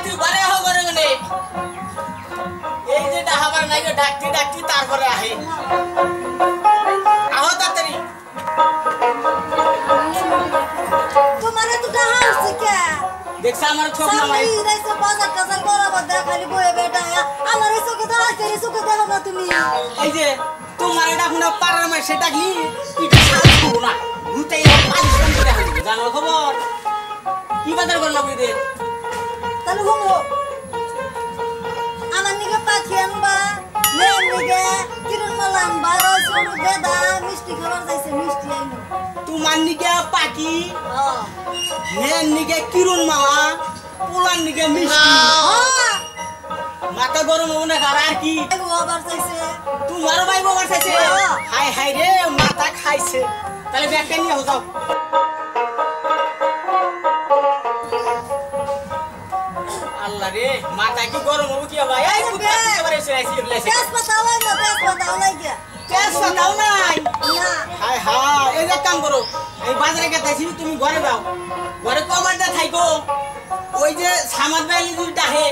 তুই বারে আহ করে মানে এই যে ডাহাবার নাই ডাকতি ডাকতি তারপরে আহে আহ তাড়াতাড়ি তোমারে তো ডাহা আছে কে দেখছ আমার ছোট নামাই রাইছে বাজার টাজার বরাবর দেখা খালি বয়ে বেটা আমার এই চোখে দাও আছে এই চোখে দেখো না তুমি এই যে তোমার এটা কোন পাড়ার মাই সেটা কি পিঠে ছাড় করো না ঘুরতেই পারিশ্রম করে হাঁটবে জানো খবর কি বাজার করলা বুঝতে তাহলে ঘুমো আমার নিকে পাখি আনবা মেয়ের নিকে কিরণ মালা আনবা রসুন বেদা মিষ্টি খাবার চাইছে মিষ্টি আইনো তোমার নিকে পাখি মেয়ের নিকে কিরণ মালা পোলার নিকে মিষ্টি মাথা গরম হবে না আর কি আবার চাইছে তোমারও ভাই বাবার চাইছে হাই হাই রে মাথা খাইছে তাহলে ব্যাগটা নিয়ে যাও আল্লাহ রে মাথা কি গরম হবে কি ভাই এই কুত্তা এবারে এসে আইছি বলেছে তেজ পাতাও নাই না তেজ পাতাও নাই কে তেজ পাতাও নাই না হাই হাই এই যে কাম করো এই বাজারে গেতাছি তুমি ঘরে যাও ঘরে কবারটা থাইকো ওই যে সামাদ বাইলি দুইটা হে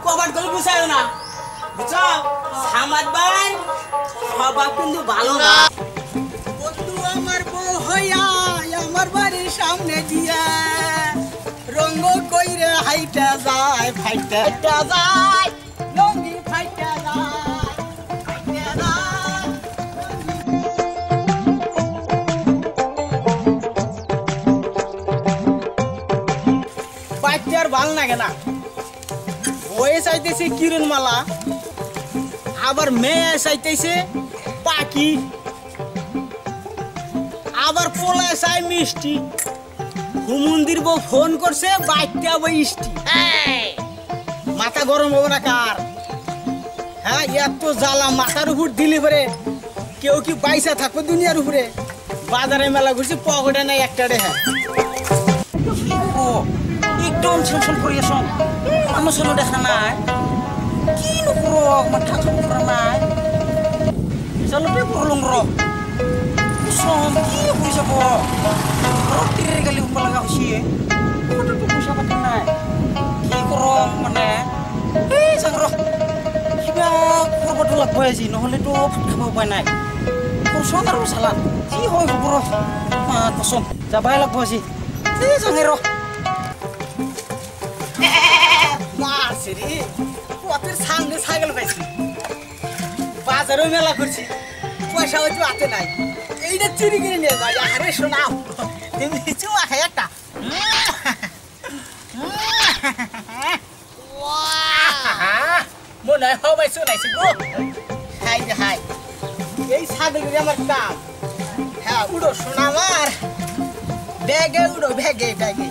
কবার করে বুঝায়ও না বুঝছো সামাদ বাই স্বভাব কিন্তু ভালো না বন্ধু আমার বউ হইয়া আমার বাড়ির সামনে দিয়া রঙ্গ কইরে হাইটা যায় ফাইটা যায় লঙ্গি ফাইটা যায় ফাইটা যায় বাইতে আর ভাল লাগে না ওয়ে চাইতেছে কিরণ মালা আবার মেয়ে চাইতেছে পাখি আবার পোলা চাই মিষ্টি হুমন্দির বউ ফোন করছে বাইকটা আবার ইষ্টি মাথা গরম হবে না কার হ্যাঁ এত জ্বালা মাথার উপর দিলে পরে কেউ কি বাইসা থাকবে দুনিয়ার উপরে বাজারে মেলা ঘুরছি পকেটে নাই একটা রে হ্যাঁ একদম টেনশন করিয়াছ মানুষের দেখা নাই কি নকর মাথা করা নাই চলতে পড়লং র সম কি হয়ে যাব রক্তিরে গেলে উপ লাগা হইছে কত তো পয়সা পাতি নাই কি কর মানে এই সাগর কিবা করবটো লাগবে আজি নহলে তো খাব পাই নাই পছন্দ আর সালান কি হয় খবর মা কসম যাবাই লাগবে আজি এই সঙ্গে র মারছে রে পথের সামনে ছাগল পাইছি বাজারও মেলা করছি পয়সা হয়তো হাতে নাই এইটা চুরি করে নিয়ে যাই আরে শোনাও তুমি চুমা খাই একটা মনে হয় হবাই শোনাইছি গো হাই রে হাই এই ছাগলের আমার কাম হ্যাঁ উড়ো শোনা আমার ব্যাগে উড়ো ব্যাগে ব্যাগে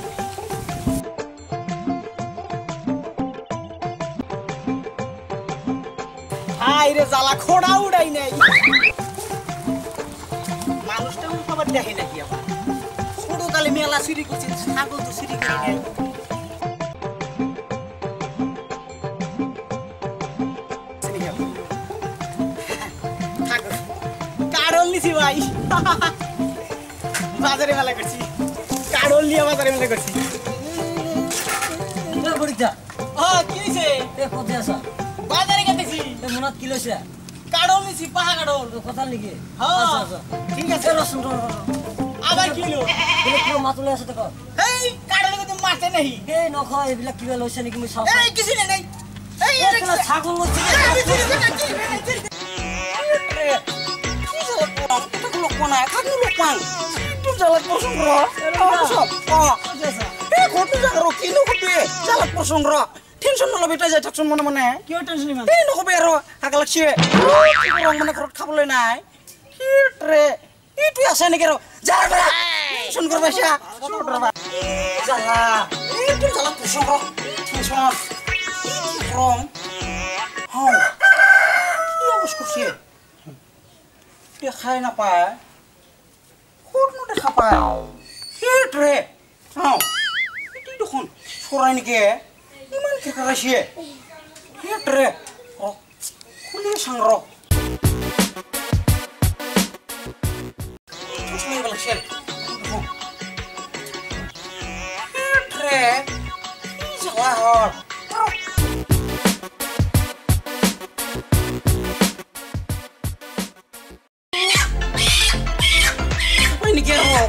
হাই রে জ্বালা খোড়া উড়াই নাই মানুষটা সবার দেখে নাকি আবার ছোট কালে মেলা চুরি করছে ছাগল তো চুরি করে নেই কারল নিছি ভাই বাজারে মেলা করছি কারল নিয়ে বাজারে মেলা করছি কি হয়েছে বাজারে গেতেছি মনত কি লৈছে কারল নিছি পাহা কারল কথা লিখে হ্যাঁ ঠিক আছে রসুন আবার কি লো কিবা মাতুলে আছে দেখো এই কারলে কিন্তু মারতে নাই এই নখ এইবিলাক কিবা লৈছে নেকি মই চাও এই কিছু নাই এই এটা ছাগল লৈছে টেনশন নলবি তই যাই থাকচোন মনে মনে কিয় টেনশন ইমান এই নকবি আৰু হাগা লাগছে মানে ঘৰত খাবলৈ নাই কি ৰে এইটো আছে নেকি আৰু যা টেনশন কৰবা যা জ্বালা এইটো জ্বালা পচন্দ ৰ টেনশন ৰং হওঁ কি অৱস্থা কৰিছে দেখাই নাপায় ক'তনো দেখা পায় সেইটোৰে হওঁ এইটো দেখোন চৰাই নেকি ইমান খেকাইছে সেইটোৰে খুলি চাং ৰ সেইটোৰে কি জ্বালা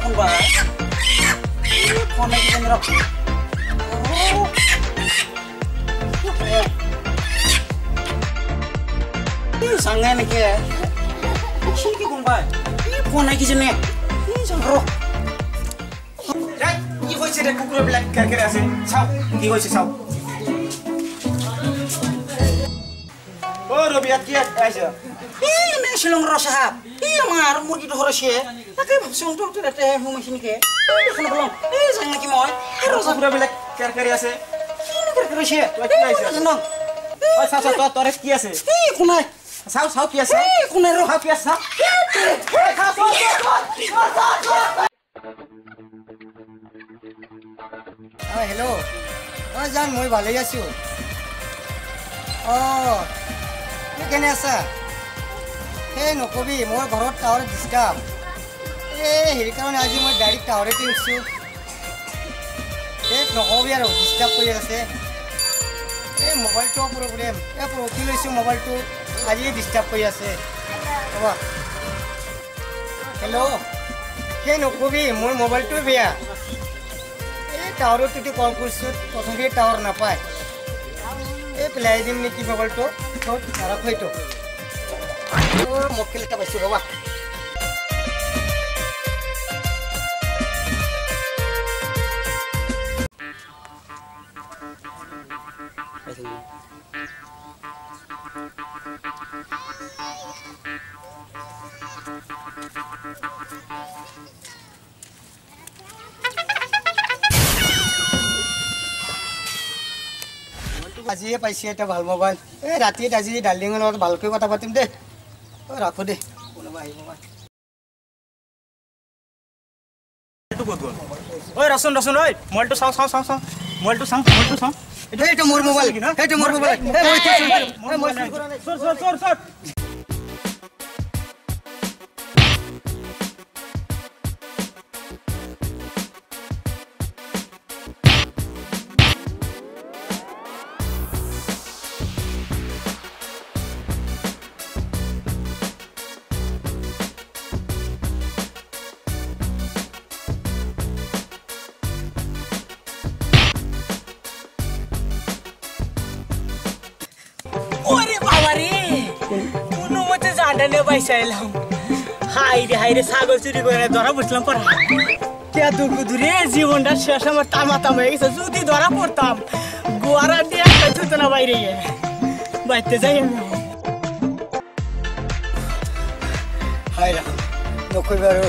কোনবা ফোনে কি ৰ sangai nih ke, sih ke kumpai, phone lagi sini, jangan roh. Dah, ini kau sih dah kukur belak kira-kira sih, saw, ini kau sih saw. Oh, Robiat kiat, aja. Ini selong roh sahab, ini mar, murgi doh roh sih, tapi langsung tuh tuh datang rumah sini ke, ini kena belum, sangai lagi mau, roh sahab kukur belak kira-kira sih, ini kira-kira sih, lagi aja. Senang, oh saw tuh torres kia sih, ini kunai. Sao biasa? Kunai roh biasa. Hello. Jan moi bhale asu. Ni kene asa? He nokobi mor gharot tower disturb. Heri karone aji moi direct tower e tinsu. Nokobi aro disturb kori ase. Mobile to problem. Pro kiloisu mobile to আজি disturb কৰি আছে বাবা hello' হে নকবি মোৰ মোবাইলটো বেয়া এই টাৱাৰত তুই কল কৰিছোঁ তথাপি টাৱাৰ নাপায় এই পেলাই দিম নেকি মোবাইলটো থত নাৰাখ হয়তো মক্কেল এটা পাইছোঁ বাবা আজিয়ে পাইছি এটা ভাল মোবাইল এই ৰাতিত আজি ডাৰ্লিঙৰ লগত ভালকৈ কথা পাতিম দে ৰাখো দে কোনোবা আহিব এইটো ক'ত গ'ল ঐ ৰচন ঐ মোবাইলটো চাওঁ এইটো মোৰ মোবাইল এইটো মোৰ মোবাইল চোৰ জানে পাইছাইলাম হাই রে ছাগল চুরি করে ধরা পড়ছিলাম পড়া কে দুরে জীবনটা শেষ আমার তামাতাম হয়ে গেছে যদি ধরা পড়তাম গোয়ারা দিয়ে ছুতো না বাইরে বাইতে যাই আমি হাই রাখ নকইবা আৰু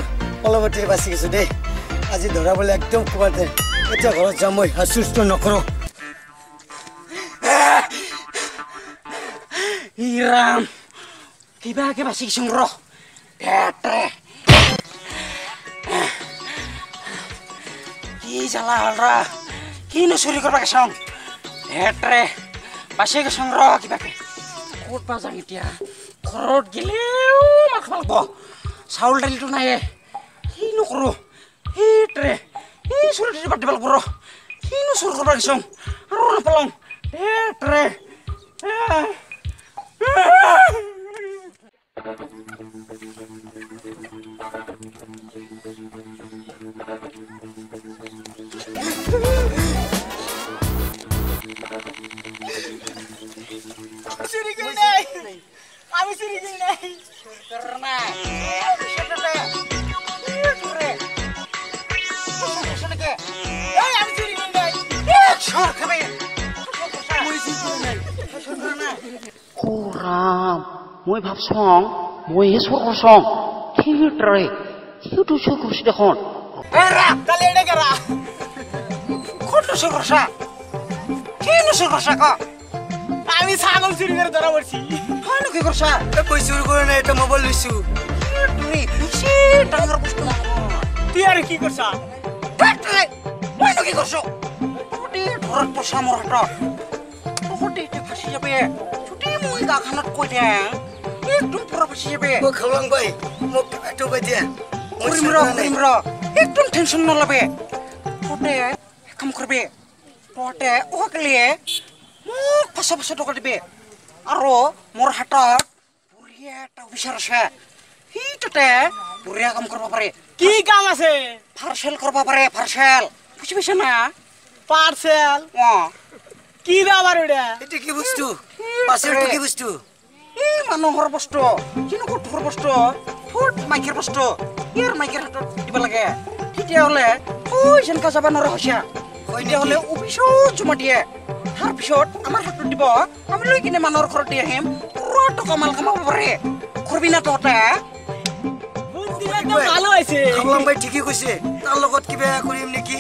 অলপতে বাচি গেছো দেই আজি ধৰা বলে একদম কুমাতে এতিয়া ঘৰত যাম মই সুস্থ নকৰো ইরাম কিবা কে বাসি কিছু র কি জ্বালা হলরা কি নচুরি করবা গেছং হেটরে বাসি গেছং র কিবাকে ক'ত পা যাম এতিয়া ঘৰত গেলেও মাছ মালব চাউল দালিটো নাই কি নকৰো হেটৰে এই চুৰি কাটি পেলাব ৰ কি নচুৰ কৰবা গেছং আৰু নাপালং হেটৰে আমি চুরি করি নাই করনা সেটাতে শুনকে এই আমি চুরি করি নাই সর খাবে মই চুরি করি নাই শুননা কোরাম মই ভাবছং মই সরসং থিয়েটারে কিটো সরসি দেখুন এরা তালে এটা করা কত সরসা কি সরসা কা আমি ছাগল চুরি করে ধরা পড়ছি হয় কি করছা কই চুরি করে না এটা মোবাইল লইছু তুই সে টাঙ্গার বস্তু তুই আর কি করছা বাটরে মই কি করছো ছুটি ধরত পয়সা মোর হাত ছুটি তে ফাসি যাবে ছুটি মই গাখানত কই দে একদম পুরো ফাসি যাবে ও খালং ভাই মোক এটো বাই দে করিম র একদম টেনশন না লবে ছুটি কাম করবে তোতে ওকলিয়ে মোক পাঁচশ টকা দিবে আৰু মোৰ হাতত বুঢ়িয়া এটা অফিচাৰ আছে সিটোতে বুঢ়িয়া কাম কৰিব পাৰে কি কাম আছে পাৰ্চেল কৰিব পাৰে পাৰ্চেল বুজি পাইছা না পাৰ্সেল কি ব্যাপাৰ ওটা এটা কি বস্তু পাৰ্সেলটো কি বস্তু এই মানুহৰ বস্তু কিনো ধৰ বস্তু ফুট মাইকেৰ বস্তু ইয়াৰ মাইকেৰ হাতত দিব লাগে তেতিয়াহ'লে যেনেকা যাব নোৱাৰা হৈছে তেতিয়াহ'লে অফিচত জমা দিয়ে তাৰপিছত আমাৰ হাতত দিব আমি লৈ কিনে মানুহৰ ঘৰত দি আহিম পুৰা টকা মাল কামাব পাৰে কৰবি না তহঁতে ভালো হয়েছে খাবলাম ভাই ঠিকই কৈছে তাৰ লগত কিবা কৰিম নেকি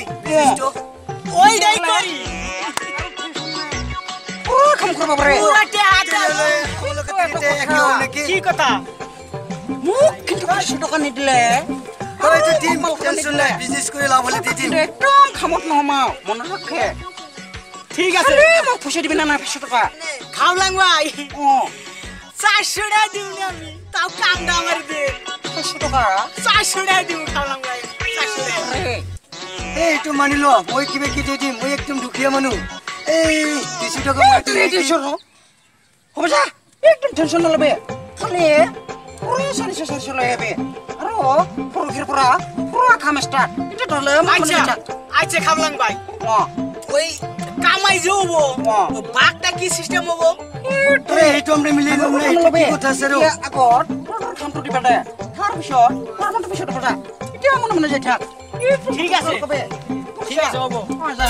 ওই দাই কৰি পুৰা কাম কৰিব পাৰে কি কথা মোক কিন্তু 500 টকা নিদিলে হয়তো টিম টেনশন নাই বিজনেস করে লাভ হলে দি দিম একদম খামত নহমাও মনত ৰাখে ঠিক আছে মোক পইচা দিবি না 500 টকা খাওলাম ভাই 400 টাকা দিও না আমি তাও কামটা আমার দে 500 টকা 400 টাকা দিও খাওলাম ভাই 400 টাকা এইটো মানি ল মই কিবা কি দি দিম মই একদম দুখীয়া মানুহ এই 200 টাকা মই টেনশন হ'ব যা একদম টেনশন নলবে খালি পুৰা 400 লৈ আহিবি আৰু পৰহিৰ পৰা পুৰা কাম ষ্টাৰ্ট এটা তলে আচ্ছা খাওলাম ভাই ওই কামাই যাবো বাঘটা কি সিস্টেম হবো এইটো আমরা মিলাই লম না এইটো কি কথা আছে রে আগত কামটো দিবা দে তাৰপিছত পিছত কথা এতিয়া মনে মনে যাই থাক ঠিক আছে ঠিক আছে হ'ব যা